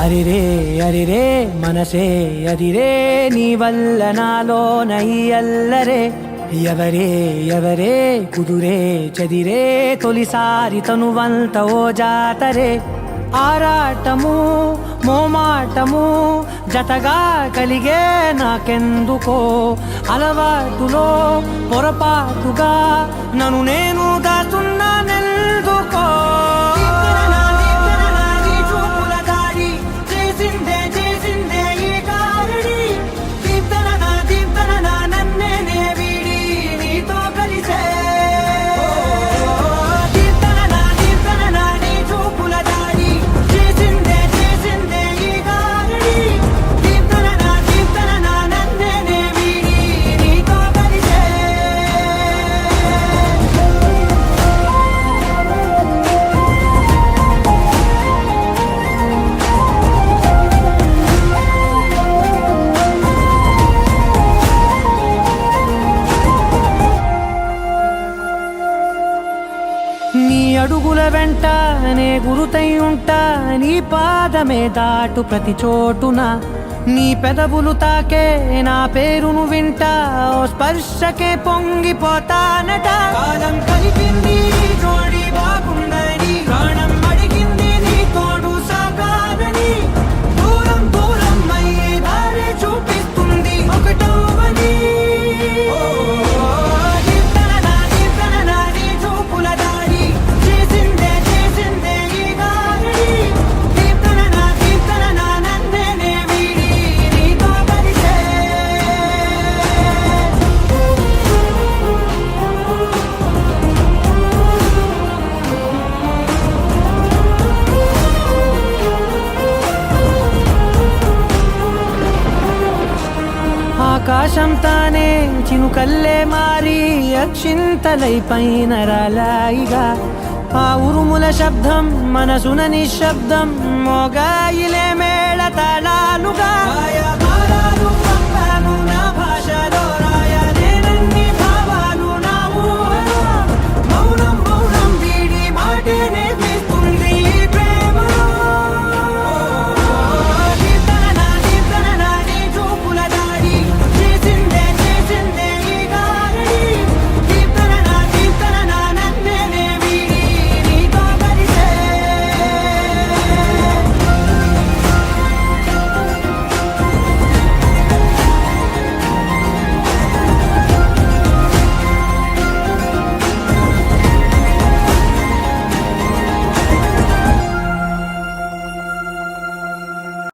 అరిరే అరిరే మనసే అరిరే నీ వల్ల నాలోన ఈ అల్లరే ఎవరే ఎవరే కుదురే చదిరే తొలిసారి తనువంత ఓ జాతరే ఆరాటము మోమాటము జతగా కలిగే నాకెందుకో అలవాటులో పొరపాటుగా నన్ను నేను దాచున్నానెందుకో నీ అడుగుల వెంట నే గురుతై ఉంటా నీ పాదమే దాటు ప్రతి చోటున నీ పెదవులు తాకే నా పేరును వింటా ఓ స్పర్శకే పొంగిపోతానట కాలం కలిపింది జోడి బాగుందని ప్రాణం అడిగింది నీ తోడు సాగాలని దూరం దూరం అయ్యే దారి చూపిస్తుంది ఒకటవని ఆకాశం తానే చినుకల్లే మారి అక్షింతలై పైన రాలాయిగా ఆ ఉరుముల శబ్దం మనసున నిశ్శబ్దం మోగాయిలే మేళ తాళాలుగా